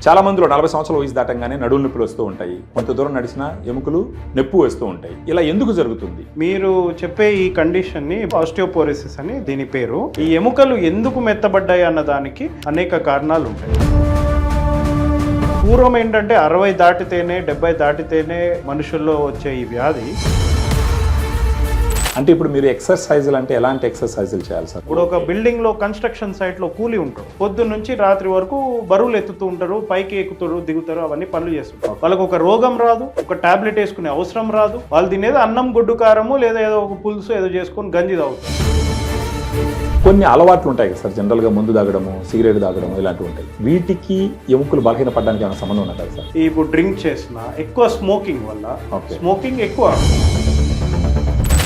చాలా మందిలో 40 సంవత్సరాల వయసు దాటంగానే నడుము నొప్పులు వస్తూ ఉంటాయి. కొంత దూరం నడిచినా ఎముకలు నొప్పి వస్తూ ఉంటాయి. ఇలా ఎందుకు జరుగుతుంది? మీరు చెప్పే ఈ కండిషన్ ని ఆస్టియోపోరోసిస్ అని దీని పేరు. ఈ ఎముకలు ఎందుకు మెత్తబడ్డాయి అన్న దానికి అనేక కారణాలు ఉంటాయి. పూర్వం ఏంటంటే 60 దాటితేనే 70 దాటితేనే మనుషుల్లో వచ్చే ఈ వ్యాధి. అంటే ఇప్పుడు మీరు ఎక్సర్సైజులు అంటే ఎలాంటి ఎక్సర్సైజులు చేయాలి సార్? ఇప్పుడు ఒక బిల్డింగ్ లో కన్స్ట్రక్షన్ సైట్ లో కూలి ఉంటారు, పొద్దున్న నుంచి రాత్రి వరకు బరువులు ఎత్తుతూ ఉంటారు, పైకి ఎక్కుతారు దిగుతారు, అవన్నీ పనులు చేస్తుంటారు. వాళ్ళకు ఒక రోగం రాదు, ఒక టాబ్లెట్ వేసుకునే అవసరం రాదు. వాళ్ళు తినేది అన్నం గుడ్డు కారము లేదా ఏదో ఒక పులుసు ఏదో చేసుకొని గంజి తాగుతారు. కొన్ని అలవాట్లు ఉంటాయి కదా సార్, జనరల్గా మందు తాగడము, సిగరెట్ తాగడము ఇలాంటివి ఉంటాయి. వీటికి ఎముకలు బలహీన పడడానికి ఏమైనా సంబంధం ఉన్నదా సార్? ఇప్పుడు డ్రింక్ చేసిన ఎక్కువ స్మోకింగ్ వల్ల, స్మోకింగ్ ఎక్కువ.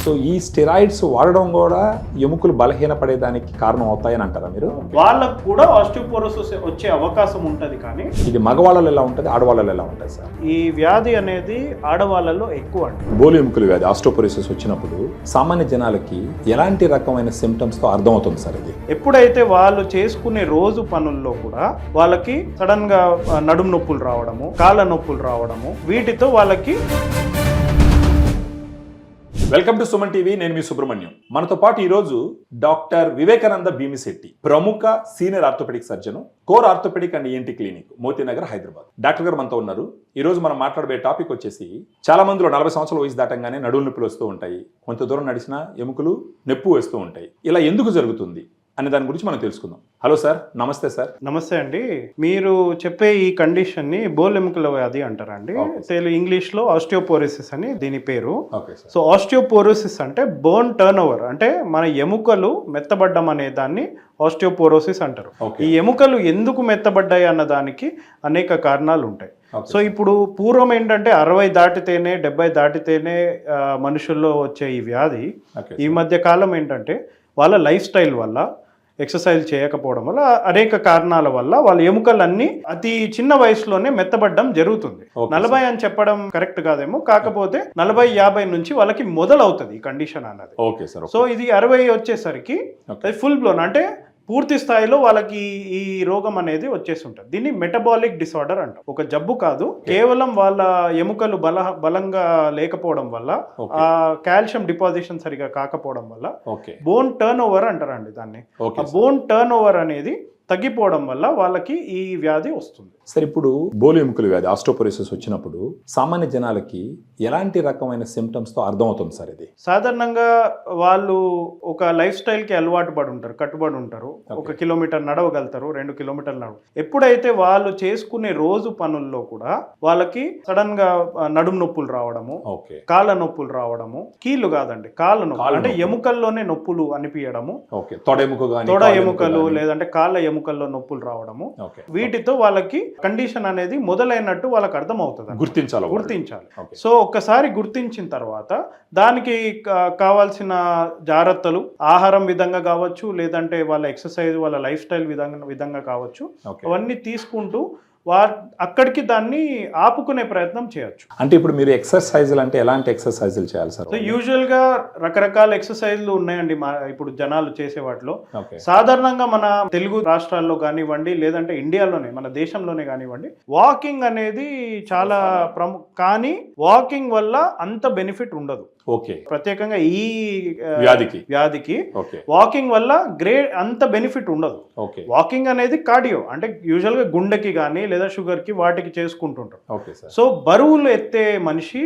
సో ఈ స్టెరాయిడ్స్ వాడడం కూడా ఎముకలు బలహీన పడేదానికి కారణం అవుతాయని అంటారా మీరు? వాళ్ళకు కూడా ఆస్టియోపోరోసిస్ వచ్చే అవకాశం ఉంటుంది. కానీ ఇది మగవాళ్ళలో ఎలా ఉంటుంది, ఆడవాళ్ళలో ఎలా ఉంటుంది సార్? ఈ వ్యాధి అనేది ఆడవాళ్ళలో ఎక్కువ అండి. బోలు ఎముకలు వ్యాధి ఆస్టియోపోరోసిస్ వచ్చినప్పుడు సామాన్య జనాలకి ఎలాంటి రకమైన సిమ్టమ్స్ తో అర్థమవుతుంది సార్ ఇది? ఎప్పుడైతే వాళ్ళు చేసుకునే రోజు పనుల్లో కూడా వాళ్ళకి సడన్ గా నడుము నొప్పులు రావడము, కాళ్ళ నొప్పులు రావడము, వీటితో వాళ్ళకి. వెల్కమ్ టు సుమన్ టీవీ, నేను మీ సుబ్రహ్మణ్యం. మనతో పాటు ఈరోజు డాక్టర్ వివేకానంద భీమిశెట్టి, ప్రముఖ senior orthopaedic surgeon, core orthopaedic and ENT clinic, Motinagar, Hyderabad. Doctor గారు మనతో ఉన్నారు. ఈ రోజు మనం మాట్లాడబోయే టాపిక్ వచ్చేసి, చాలా మందిలో 40 సంవత్సరాల వయసు దాటంగానే నడుము నొప్పులు వస్తూ ఉంటాయి. కొంత దూరం నడిచినా ఎముకలు నొప్పి వస్తూ ఉంటాయి. ఇలా ఎందుకు జరుగుతుంది అనే దాని గురించి మనం తెలుసుకుందాం. హలో సార్, నమస్తే సార్. నమస్తే అండి. మీరు చెప్పే ఈ కండిషన్ ని బోల్ ఎముకల వ్యాధి అంటారండి. ఇంగ్లీష్ లో ఆస్టియోపోరోసిస్ అని దీని పేరు. సో ఆస్టియోపోరోసిస్ అంటే బోన్ టర్న్ ఓవర్, అంటే మన ఎముకలు మెత్తబడ్డం అనే దాన్ని ఆస్టియోపోరోసిస్ అంటారు. ఈ ఎముకలు ఎందుకు మెత్తబడ్డాయి అన్న దానికి అనేక కారణాలు ఉంటాయి. సో ఇప్పుడు పూర్వం ఏంటంటే 60 దాటితేనే 70 దాటితేనే మనుషుల్లో వచ్చే ఈ వ్యాధి. ఈ మధ్య కాలం ఏంటంటే వాళ్ళ లైఫ్ స్టైల్ వల్ల, ఎక్సర్సైజ్ చేయకపోవడం వల్ల, అనేక కారణాల వల్ల వాళ్ళ ఎముకలన్నీ అతి చిన్న వయసులోనే మెత్తబడ్డం జరుగుతుంది. 40 అని చెప్పడం కరెక్ట్ కాదేమో, కాకపోతే 40-50 నుంచి వాళ్ళకి మొదలవుతుంది ఈ కండిషన్ అన్నది. సో ఇది 60 వచ్చేసరికి ఫుల్ బ్లోన్, అంటే పూర్తి స్థాయిలో వాళ్ళకి ఈ రోగం అనేది వచ్చేసి ఉంటుంది. దీన్ని మెటబాలిక్ డిసార్డర్ అంటాం. ఒక జబ్బు కాదు, కేవలం వాళ్ళ ఎముకలు బలంగా లేకపోవడం వల్ల, ఆ కాల్షియం డిపాజిషన్ సరిగా కాకపోవడం వల్ల బోన్ టర్న్ ఓవర్ అంటారండి దాన్ని. ఆ బోన్ టర్న్ ఓవర్ అనేది తగ్గిపోవడం వల్ల వాళ్ళకి ఈ వ్యాధి వస్తుంది. సార్, ఇప్పుడు బోలు ఎముకల వ్యాధి ఆస్టియోపోరోసిస్ వచ్చినప్పుడు సామాన్య జనాలకి ఎలాంటి రకమైన సిమ్టమ్స్ తో అర్థమవుతుంది సార్ ఇది? సాధారణంగా వాళ్ళు ఒక లైఫ్ స్టైల్ కి అలవాటు పడి ఉంటారు, కట్టుబడి ఉంటారు. 1 కిలోమీటర్ నడవగలుగుతారు, 2 కిలోమీటర్లు నడవ. ఎప్పుడైతే వాళ్ళు చేసుకునే రోజు పనుల్లో కూడా వాళ్ళకి సడన్ గా నడుము నొప్పులు రావడము, కాళ్ళ నొప్పులు రావడము, కీళ్ళు కాదండి కాళ్ళ నొప్పులు, అంటే ఎముకల్లోనే నొప్పులు అనిపించడము, తొడ ఎముకలు లేదంటే కాళ్ళ ఎముకల్లో నొప్పులు రావడము, వీటితో వాళ్ళకి కండిషన్ అనేది మొదలైనట్టు వాళ్ళకి అర్థం అవుతుంది, గుర్తించాలి. సో ఒక్కసారి గుర్తించిన తర్వాత దానికి కావాల్సిన జాగ్రత్తలు, ఆహారం విధంగా కావచ్చు, లేదంటే వాళ్ళ ఎక్సర్సైజ్, వాళ్ళ లైఫ్ స్టైల్ విధంగా కావచ్చు, అవన్నీ తీసుకుంటూ అక్కడికి దాన్ని ఆపుకునే ప్రయత్నం చేయొచ్చు. అంటే ఇప్పుడు మీరు ఎక్సర్సైజులు అంటే ఎలాంటి ఎక్సర్సైజులు చేయాలి సార్? సో యూజువల్ గా రకరకాల ఎక్సర్సైజ్లు ఉన్నాయండి ఇప్పుడు జనాలు చేసే వాటిలో. సాధారణంగా మన తెలుగు రాష్ట్రాల్లో కానివ్వండి, లేదంటే ఇండియాలోనే, మన దేశంలోనే కానివ్వండి, వాకింగ్ అనేది చాలా కానీ వాకింగ్ వల్ల అంత బెనిఫిట్ ఉండదు. ప్రత్యేకంగా ఈ వ్యాధికి వాకింగ్ వల్ల అంత బెనిఫిట్ ఉండదు. వాకింగ్ అనేది కార్డియో, అంటే యూజువల్ గా గుండెకి కానీ లేదా షుగర్ కి వాటికి చేసుకుంటుంటారు. సో బరువులు ఎత్తే మనిషి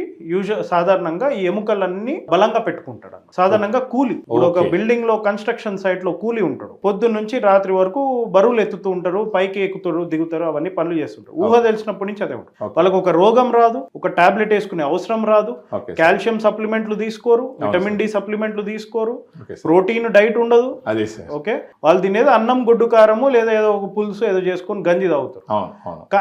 సాధారణంగా ఈ ఎముకలన్నీ బలంగా పెట్టుకుంటాడు. సాధారణంగా కూలి, ఇప్పుడు ఒక బిల్డింగ్ లో కన్స్ట్రక్షన్ సైట్ లో కూలి ఉంటాడు, పొద్దున్న నుంచి రాత్రి వరకు బరువులు ఎత్తుతూ ఉంటారు, పైకి ఎక్కుతారు దిగుతారు, అవన్నీ పనులు చేస్తుంటారు. ఊహ తెలిసినప్పటి నుంచి అదే ఉంటుంది. వాళ్ళకు ఒక రోగం రాదు, ఒక టాబ్లెట్ వేసుకునే అవసరం రాదు, కాల్షియం సప్లిమెంట్లు తీసుకోరు, విటమిన్ డి సప్లిమెంట్లు తీసుకోరు, ప్రోటీన్ డైట్ ఉండదు. ఓకే, వాళ్ళు తినేది అన్నం గుడ్డు కారము లేదా ఏదో ఒక పులుసు ఏదో చేసుకొని గంజి తాగుతారు.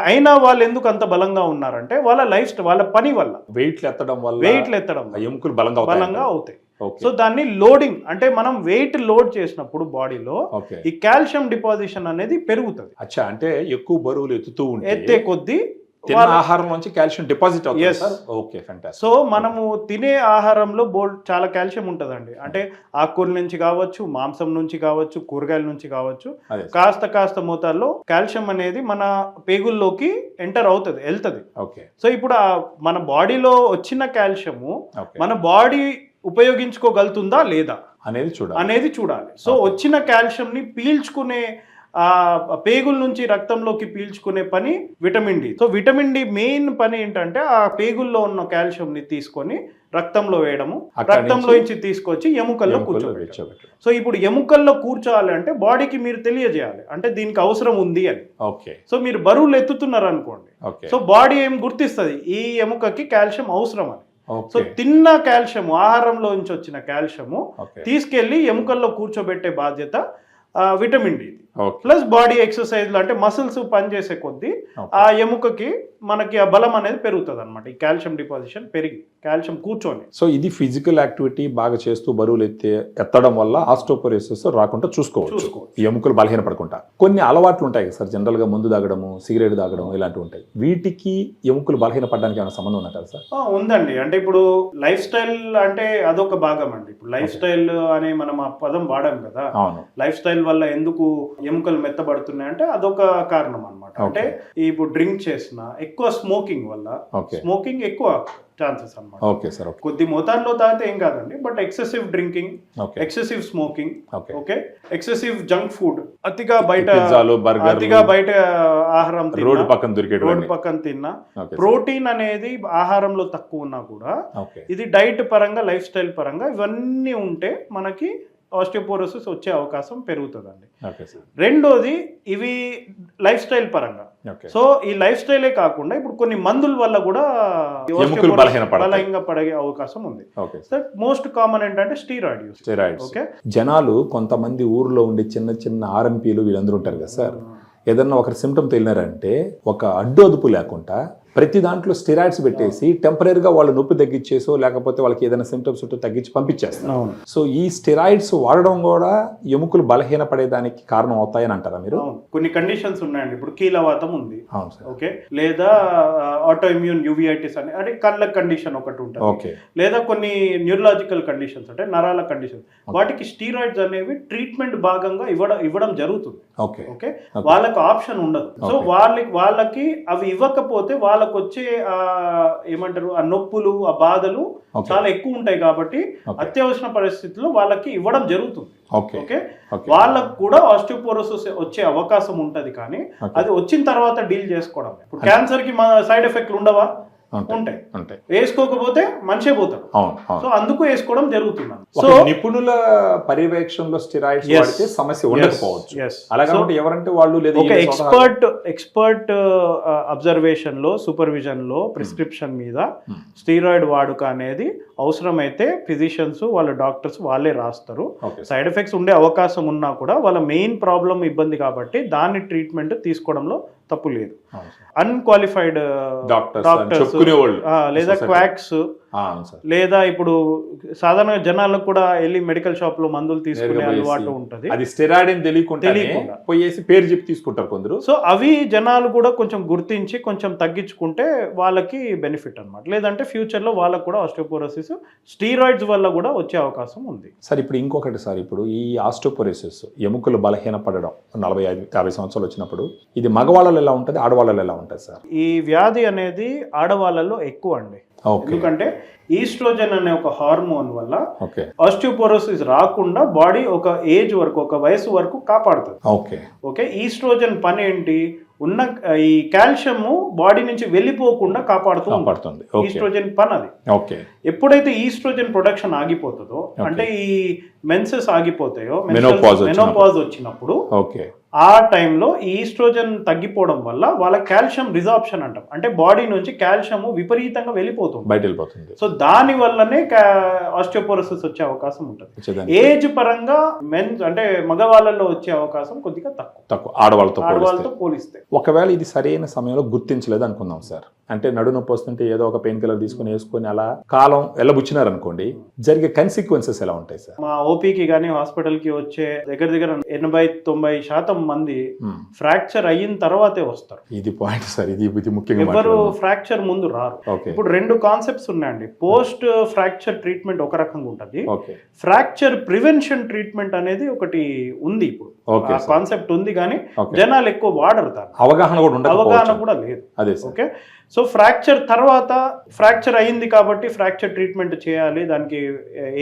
అయినా వాళ్ళు ఎందుకు అంత బలంగా ఉన్నారంటే వాళ్ళ లైఫ్ స్టైల్, వాళ్ళ పని వల్ల, వెయిట్లు ఎత్తడం ఎముకలు బలంగా అవుతాయి. సో దాన్ని లోడింగ్, అంటే మనం వెయిట్ లోడ్ చేసినప్పుడు బాడీలో ఈ కాల్షియం డిపాజిషన్ అనేది పెరుగుతుంది. అంటే ఎక్కువ బరువులు ఎత్తే కొద్దీ తిన్న ఆహారం నుంచి కాల్షియం డిపాజిట్ అవుతుంది Yes. Sir. Okay, fantastic. So మనము తినే ఆహారంలో చాలా కాల్షియం ఉంటుందండి. అంటే ఆకుకూరల నుంచి కావచ్చు, మాంసం నుంచి కావచ్చు, కూరగాయల నుంచి కావచ్చు, అదే సార్. కాస్త మోతాదులో కాల్షియం అనేది మన పేగుల్లోకి ఎంటర్ అవుతుంది, వెళ్తుంది. ఓకే సో ఇప్పుడు మన బాడీలో వచ్చిన కాల్షియము ఓకే మన బాడీ ఉపయోగించుకోగలుగుతుందా లేదా అనేది చూడాలి. సో వచ్చిన కాల్షియంని పీల్చుకునే ఆ పేగుల నుంచి రక్తంలోకి పీల్చుకునే పని vitamin D. So vitamin D main పని ఏంటంటే ఆ పేగుల్లో ఉన్న కాల్షియంని తీసుకొని రక్తంలో వేయడము, రక్తంలో నుంచి తీసుకొచ్చి ఎముకల్లో కూర్చోబెట్టాలి. సో ఇప్పుడు ఎముకల్లో కూర్చోవాలి అంటే బాడీకి మీరు తెలియజేయాలి అంటే దీనికి అవసరం ఉంది అని. ఓకే సో మీరు బరువులు ఎత్తుతున్నారు అనుకోండి, ఓకే సో బాడీ ఏం గుర్తిస్తుంది ఈ ఎముకకి కాల్షియం అవసరం అని. సో ఓకే తిన్న కాల్షియము, ఆహారంలో నుంచి వచ్చిన కాల్షియము ఓకే తీసుకెళ్లి ఎముకల్లో కూర్చోబెట్టే బాధ్యత vitamin D. Okay plus body ఎక్సర్సైజ్లు అంటే మసిల్స్ పనిచేసే కొద్దీ ఆ ఎముకకి మనకి ఆ బలం అనేది పెరుగుతుంది అనమాట. ఈ కాల్షియం డిపాజిషన్ పెరిగి కాల్షియం కూర్చొని. సో ఇది ఫిజికల్ యాక్టివిటీ బాగా చేస్తూ బరువులు ఎత్తడం వల్ల ఆస్టోపోరోసిస్ రాకుండా చూసుకోవచ్చు, ఈ ఎముకలు బలహీనపడకుండా. కొన్ని అలవాట్లు ఉంటాయి కదా సార్, జనరల్ గా మందు తాగడము, సిగరెట్ తాగడం ఇలాంటివి ఉంటాయి. వీటికి ఎముకలు బలహీనపడడానికి ఏమైనా సంబంధం ఉన్నట్టు సార్? ఉందండి. అంటే ఇప్పుడు లైఫ్ స్టైల్ అంటే అదొక భాగం అండి. ఇప్పుడు లైఫ్ స్టైల్ అనే మనం ఆ పదం వాడాం కదా, అవును. లైఫ్ స్టైల్ వల్ల ఎందుకు ఎముకలు మెత్తబడుతున్నాయి అంటే అదొక కారణం అనమాట. అంటే ఇప్పుడు డ్రింక్ చేసిన, ఎక్కువ స్మోకింగ్ వల్ల, స్మోకింగ్ ఎక్కువ ఛాన్సెస్ అన్నమాట. Okay sir. కొద్ది మోతాదులో తాగితే ఏం కాదండి, but excessive drinking, okay excessive smoking, okay okay excessive junk food, అతిగా బయట ఆహారం తిన్నా, రోడ్డు పక్కన తిన్నా, ప్రోటీన్ అనేది ఆహారంలో తక్కువ ఉన్నా కూడా ఓకే ఇది డైట్ పరంగా, లైఫ్ స్టైల్ పరంగా ఇవన్నీ ఉంటే మనకి ఆస్టియోపోరోసిస్ వచ్చే అవకాశం పెరుగుతుందండి. Okay sir. రెండోది ఇవి లైఫ్ స్టైల్ పరంగా. ఓకే సో ఈ లైఫ్ స్టైలే కాకుండా ఇప్పుడు కొన్ని మందుల వల్ల కూడా ఎముకలు బలహీనంగా పడే అవకాశం ఉంది. ఓకే సార్ మోస్ట్ కామన్ ఏంటంటే స్టీరాయిడ్ యూస్. ఓకే జనాలు కొంతమంది ఊర్లో ఉండే చిన్న చిన్న ఆర్ఎంపీలు వీళ్ళందరూ ఉంటారు కదా సార్, ఏదన్నా ఒకరి సిమ్టమ్ తెలినారంటే ఒక అడ్డు అదుపు లేకుండా ప్రతి దాంట్లో స్టెరాయిడ్స్ పెట్టేసి టెంపరీగా వాళ్ళు నొప్పి తగ్గించేసో లేకపోతే వాళ్ళకి ఏదైనా సిమ్టమ్స్ ఉంటే తగ్గించి పంపించేస్తారు. సో ఈ స్టెరాయిడ్స్ వాడడం కూడా ఎముకలు బలహీనపడేదానికి కారణం అవుతాయని అంటారా మీరు? కొన్ని కండిషన్స్ ఉన్నాయండి. ఇప్పుడు కీలవాతం ఉంది, అవును సార్, ఓకే, లేదా ఆటో ఇమ్యూన్ యువిఐటిస్ అని అంటే కళ్ళ కండిషన్ ఒకటి ఉంటుంది, ఓకే, లేదా కొన్ని న్యూరలాజికల్ కండిషన్స్ అంటే నరాల కండిషన్, వాటికి స్టీరాయిడ్స్ అనేవి ట్రీట్మెంట్ భాగంగా ఇవ్వడం జరుగుతుంది. ఓకే ఓకే వాళ్ళకి ఆప్షన్ ఉండదు. సో వాళ్ళకి అవి ఇవ్వకపోతే వాళ్ళకి వచ్చే ఏమంటారు ఆ నొప్పులు, ఆ బాధలు చాలా ఎక్కువ ఉంటాయి కాబట్టి అత్యవసర పరిస్థితుల్లో వాళ్ళకి ఇవ్వడం జరుగుతుంది. ఓకే వాళ్ళకు కూడా ఆస్టియోపోరోసిస్ వచ్చే అవకాశం ఉంటది, కానీ అది వచ్చిన తర్వాత డీల్ చేసుకోవడం. ఇప్పుడు క్యాన్సర్ కి సైడ్ ఎఫెక్ట్లు ఉండవా? ఉంటాయి. వేసుకోకపోతే మనిషే పోతాడు. సో అందుకు వేసుకోవడం జరుగుతుంది. సో నిపుణుల పర్యవేక్షణలో స్టెరాయిడ్స్ వాడితే సమస్య ఉండకపోవచ్చు. అలాగే ఎవరంటే వాళ్ళు లేదా ఒక ఎక్స్పర్ట్ అబ్జర్వేషన్ లో, సూపర్విజన్ లో, ప్రిస్క్రిప్షన్ మీద స్టీరాయిడ్ వాడుక అనేది అవసరమైతే ఫిజిషియన్స్, వాళ్ళ డాక్టర్స్ వాళ్ళే రాస్తారు. సైడ్ ఎఫెక్ట్స్ ఉండే అవకాశం ఉన్నా కూడా వాళ్ళ మెయిన్ ప్రాబ్లం ఇబ్బంది కాబట్టి దాన్ని ట్రీట్మెంట్ తీసుకోవడంలో తప్పు లేదు. అన్క్వాలిఫైడ్ డాక్టర్స్ లేదా క్వాక్స్, లేదా ఇప్పుడు సాధారణ జనాలకు కూడా వెళ్ళి మెడికల్ షాప్ లో మందులు తీసుకునే అలవాటు ఉంటది. అది స్టెరాయిడ్ అని తెలియకుండా పోయేసి పేరు చెప్పి తీసుకుంటారు కొందరు. సో అవి జనాలు కూడా కొంచెం గుర్తించి కొంచెం తగ్గించుకుంటే వాళ్ళకి బెనిఫిట్ అన్నమాట. లేదంటే ఫ్యూచర్ లో వాళ్ళకు కూడా ఆస్టియోపోరోసిస్ స్టీరాయిడ్స్ వల్ల కూడా వచ్చే అవకాశం ఉంది. సార్ ఇప్పుడు ఇంకొకటి సార్, ఇప్పుడు ఈ ఆస్టియోపోరోసిస్ ఎముకలు బలహీనపడడం 40-50 సంవత్సరాలు వచ్చినప్పుడు ఇది మగవాళ్ళలో ఎలా ఉంటుంది, ఆడవాళ్ళలో ఎలా ఉంటుంది సార్? ఈ వ్యాధి అనేది ఆడవాళ్ళలో ఎక్కువ అండి. ఎందుకంటే ఈస్ట్రోజన్ అనే ఒక హార్మోన్ వల్ల ఆస్టియోపోరోసిస్ రాకుండా బాడీ ఒక ఏజ్ వరకు, ఒక వయసు వరకు కాపాడుతుంది. ఓకే ఈస్ట్రోజన్ పని ఏంటి? ఉన్న ఈ కాల్షియం బాడీ నుంచి వెళ్ళిపోకుండా కాపాడుతుంది. ఈస్ట్రోజన్ పని అది. ఎప్పుడైతే ఈస్ట్రోజన్ ప్రొడక్షన్ ఆగిపోతుందో, అంటే ఈ మెన్సెస్ ఆగిపోతాయో, మెనోపాజ్ వచ్చినప్పుడు ఆ టైంలో ఈ ఈస్ట్రోజన్ తగ్గిపోవడం వల్ల వాళ్ళ కాల్షియం రిజార్ప్షన్ అంటాం, అంటే బాడీ నుంచి కాల్షియం విపరీతంగా వెళ్ళిపోతుంది. సో దాని వల్లనే ఆస్టియోపోరోసిస్ వచ్చే అవకాశం ఉంటుంది. ఏజ్ పరంగా అంటే మగవాళ్ళలో వచ్చే అవకాశం కొద్దిగా తక్కువ ఆడవాళ్ళతో పోలిస్తే. ఒకవేళ ఇది సరైన సమయంలో గుర్తించలేదు అనుకుందాం సార్, అంటే నడు నొప్పి వస్తుంటే ఏదో ఒక పెయిన్ కిల్లర్ తీసుకుని వేసుకొని అలా కాలం వెళ్ళబుచ్చినారనుకోండి, జరిగే కన్సిక్వెన్సెస్ ఎలా ఉంటాయి సార్? మా ఓపీకి కానీ హాస్పిటల్కి వచ్చే దగ్గర 80-90% మంది ఫ్రాక్చర్ అయిన తర్వాతే వస్తారు. ఇది పాయింట్ సార్, ఇది ముఖ్యంగా ఎవరు ఫ్రాక్చర్ ముందు రారు. ఇప్పుడు 2 కాన్సెప్ట్స్ ఉన్నాయండి. పోస్ట్ ఫ్రాక్చర్ ట్రీట్మెంట్ ఒక రకంగా ఉంటుంది, ఫ్రాక్చర్ ప్రివెన్షన్ ట్రీట్మెంట్ అనేది ఒకటి ఉంది. ఇప్పుడు కాన్సెప్ట్ ఉంది కానీ జనాలు ఎక్కువ వాడరు, అవగాహన కూడా లేదు. ఓకే, సో ఫ్రాక్చర్ తర్వాత ఫ్రాక్చర్ అయింది కాబట్టి ఫ్రాక్చర్ ట్రీట్మెంట్ చేయాలి, దానికి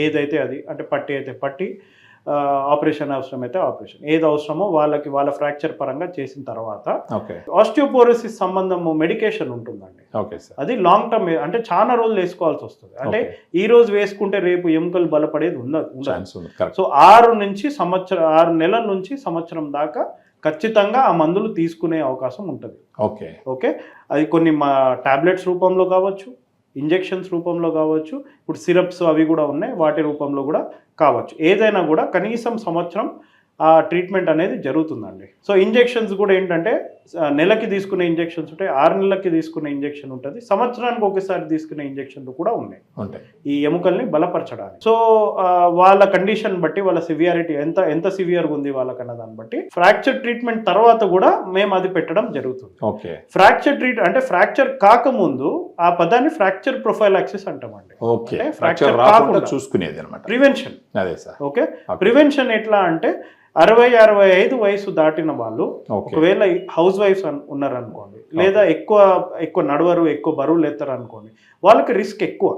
ఏదైతే అది అంటే పట్టి అయితే పట్టి, ఆపరేషన్ అవసరం అయితే ఆపరేషన్, ఏది అవసరమో వాళ్ళ ఫ్రాక్చర్ పరంగా చేసిన తర్వాత ఆస్టియోపోరోసిస్ సంబంధము మెడికేషన్ ఉంటుందండి. అది లాంగ్ టర్మ్, అంటే చాలా రోజులు వేసుకోవాల్సి వస్తుంది. అంటే ఈ రోజు వేసుకుంటే రేపు ఎముకలు బలపడేది ఉండదు. సో 6 నెలల నుంచి సంవత్సరం దాకా ఖచ్చితంగా ఆ మందులు తీసుకునే అవకాశం ఉంటుంది. ఓకే, అది కొన్ని టాబ్లెట్స్ రూపంలో కావచ్చు, ఇంజెక్షన్స్ రూపంలో కావచ్చు, ఇప్పుడు సిరప్స్ అవి కూడా ఉన్నాయి, వాటి రూపంలో కూడా కావచ్చు. ఏదైనా కూడా కనీసం సంవత్సరం ఆ ట్రీట్మెంట్ అనేది జరుగుతుందండి. సో ఇంజెక్షన్స్ కూడా ఏంటంటే నెలకి తీసుకునే ఇంజెక్షన్స్ ఉంటాయి, 6 నెలలకి తీసుకునే ఇంజెక్షన్ ఉంటుంది, సంవత్సరానికి ఒకసారి తీసుకునే ఇంజెక్షన్లు కూడా ఉన్నాయి ఈ ఎముకల్ని బలపరచడానికి. సో వాళ్ళ కండిషన్ బట్టి, వాళ్ళ సివియారిటీ ఎంత సివియర్గా ఉంది వాళ్ళకన్న దాన్ని బట్టి ఫ్రాక్చర్ ట్రీట్మెంట్ తర్వాత కూడా మేము అది పెట్టడం జరుగుతుంది. అంటే ఫ్రాక్చర్ కాకముందు ఆ పదాన్ని ఫ్రాక్చర్ ప్రొఫైలాక్సిస్ అంటామండి. ఫ్రాక్చర్ రాకుండా చూసుకునేది అన్నమాట, ప్రివెన్షన్. ఓకే, ప్రివెన్షన్ ఎట్లా అంటే 60-65 వయసు దాటిన వాళ్ళు ఒకవేళ హౌస్ వైఫ్స్ ఉన్నారనుకోండి, లేదా ఎక్కువ నడవరు, ఎక్కువ బరువులు ఎత్తారు అనుకోండి, వాళ్ళకి రిస్క్ ఎక్కువ.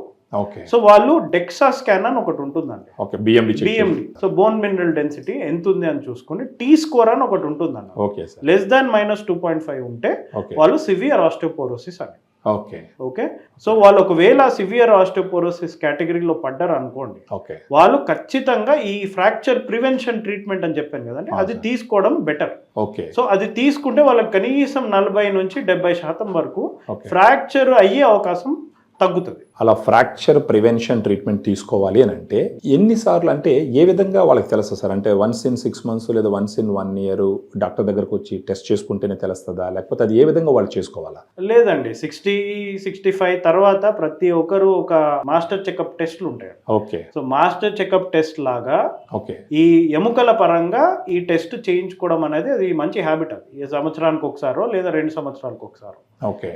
సో వాళ్ళు డెక్సా స్కాన్ అని ఒకటి ఉంటుందండి, BMD. So bone mineral density ఎంత ఉంది అని చూసుకుని టీ స్కోర్ అని ఒకటి ఉంటుందండి. <-2.5 ఉంటే వాళ్ళు సివియర్ ఆస్టియోపోరోసిస్ అని. ఓకే, సో వాళ్ళు ఒకవేళ సివియర్ ఆస్టియోపోరోసిస్ కేటగిరీలో పడ్డారు అనుకోండి, వాళ్ళు ఖచ్చితంగా ఈ ఫ్రాక్చర్ ప్రివెన్షన్ ట్రీట్మెంట్ అని చెప్పాను కదండి, అది తీసుకోవడం బెటర్. సో అది తీసుకుంటే వాళ్ళకి కనీసం 40-70% వరకు ఫ్రాక్చర్ అయ్యే అవకాశం తగ్గుతుంది. అలా ఫ్రాక్చర్ ప్రివెన్షన్ ట్రీట్మెంట్ తీసుకోవాలి అని అంటే ఎన్నిసార్లు, అంటే ఏ విధంగా వాళ్ళకి తెలుస్తుంది సార్? అంటే వన్స్ ఇన్ 6 months లేదా వన్స్ ఇన్ 1 year డాక్టర్ దగ్గరకు వచ్చి టెస్ట్ చేసుకుంటేనే తెలుస్తుందా, లేకపోతే అది ఏ విధంగా వాళ్ళు చేసుకోవాలా? లేదండి, 60-65 తర్వాత ప్రతి ఒక్కరు ఒక మాస్టర్ చెకప్ టెస్ట్లు ఉంటాయి. సో మాస్టర్ చెకప్ టెస్ట్ లాగా ఈ ఎముకల పరంగా ఈ టెస్ట్ చేయించుకోవడం అనేది అది మంచి హ్యాబిట్. అది ఈ సంవత్సరానికి ఒకసారో లేదా 2 సంవత్సరాలకు ఒకసారో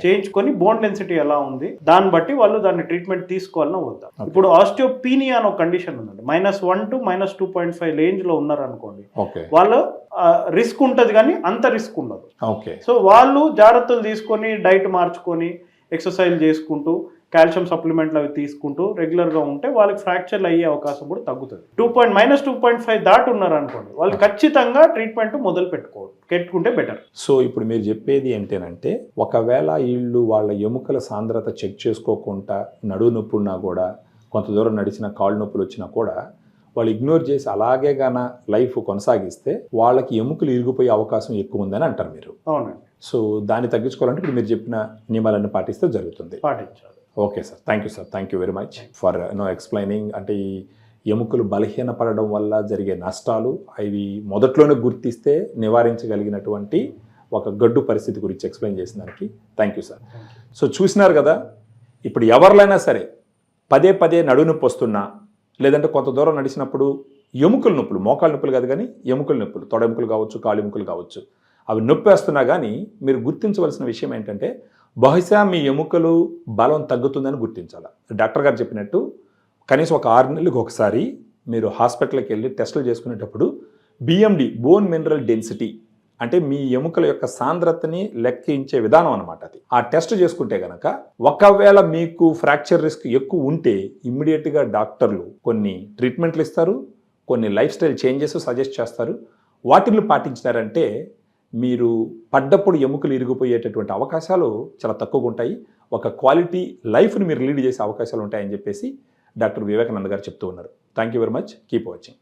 చేయించుకొని బోన్ డెన్సిటీ ఎలా ఉంది దాన్ని బట్టి వాళ్ళు దాన్ని ట్రీట్మెంట్ తీసుకోవాలన్నా వద్దా. ఇప్పుడు ఆస్టియోపీనియా అనే ఒక కండిషన్ ఉందండి, -1 to -2.5 రేంజ్ లో ఉన్నారు అనుకోండి, వాళ్ళు రిస్క్ ఉంటుంది కానీ అంత రిస్క్ ఉండదు. సో వాళ్ళు జాగ్రత్తలు తీసుకొని డైట్ మార్చుకొని ఎక్సర్సైజ్ చేసుకుంటూ కాల్షియం సప్లిమెంట్లు అవి తీసుకుంటూ రెగ్యులర్గా ఉంటే వాళ్ళకి ఫ్రాక్చర్లు అయ్యే అవకాశం కూడా తగ్గుతుంది. -2.5 దాటి ఉన్నారు అనుకోండి, వాళ్ళు ఖచ్చితంగా ట్రీట్మెంట్ మొదలు పెట్టుకుంటే బెటర్. సో ఇప్పుడు మీరు చెప్పేది ఏంటంటే, ఒకవేళ వీళ్ళు వాళ్ళ ఎముకల సాంద్రత చెక్ చేసుకోకుండా నడువు నొప్పి ఉన్నా కూడా, కొంత దూరం నడిచిన కాళ్ళు నొప్పులు వచ్చినా కూడా వాళ్ళు ఇగ్నోర్ చేసి అలాగే గాన లైఫ్ కొనసాగిస్తే వాళ్ళకి ఎముకలు ఇరిగిపోయే అవకాశం ఎక్కువ ఉందని అంటారు మీరు. అవునండి. సో దాన్ని తగ్గించుకోవాలంటే ఇప్పుడు మీరు చెప్పిన నియమాలన్నీ పాటిస్తే జరుగుతుంది. పాటించాలి. Okay sir, thank you sir, thank you very much for explaining. అంటే ఈ ఎముకలు బలహీనపడడం వల్ల జరిగే నష్టాలు అవి మొదట్లోనే గుర్తిస్తే నివారించగలిగినటువంటి ఒక గడ్డు పరిస్థితి గురించి ఎక్స్ప్లెయిన్ చేసిన దానికి థ్యాంక్ యూ సార్. సో చూసినారు కదా, ఇప్పుడు ఎవరినైనా సరే పదే నడువు నొప్పి వస్తున్నా, లేదంటే కొంత దూరం నడిచినప్పుడు ఎముకల నొప్పులు, మోకాళ్ళ నొప్పులు కాదు కానీ ఎముకల నొప్పులు, తొడ ఎముకలు కావచ్చు, కాళ్ళు ఎముకలు కావచ్చు, అవి నొప్పి వస్తున్నా కానీ మీరు గుర్తించవలసిన విషయం ఏంటంటే, బహుశా మీ ఎముకలు బలం తగ్గుతుందని గుర్తించాలి. డాక్టర్ గారు చెప్పినట్టు కనీసం ఒక 6 నెలలకు ఒకసారి మీరు హాస్పిటల్కి వెళ్ళి టెస్టులు చేసుకునేటప్పుడు బిఎండి, బోన్ మినరల్ డెన్సిటీ, అంటే మీ ఎముకల యొక్క సాంద్రతని లెక్కించే విధానం అనమాట అది. ఆ టెస్ట్ చేసుకుంటే కనుక ఒకవేళ మీకు ఫ్రాక్చర్ రిస్క్ ఎక్కువ ఉంటే ఇమ్మీడియట్గా డాక్టర్లు కొన్ని ట్రీట్మెంట్లు ఇస్తారు, కొన్ని లైఫ్ స్టైల్ చేంజెస్ సజెస్ట్ చేస్తారు. వాటిని పాటించినారంటే మీరు పడ్డప్పుడు ఎముకలు ఇరిగిపోయేటటువంటి అవకాశాలు చాలా తక్కువగా ఉంటాయి. ఒక క్వాలిటీ లైఫ్ని మీరు లీడ్ చేసే అవకాశాలు ఉంటాయని చెప్పేసి డాక్టర్ వివేకానంద గారు చెప్తూ ఉన్నారు. Thank you very much, keep watching.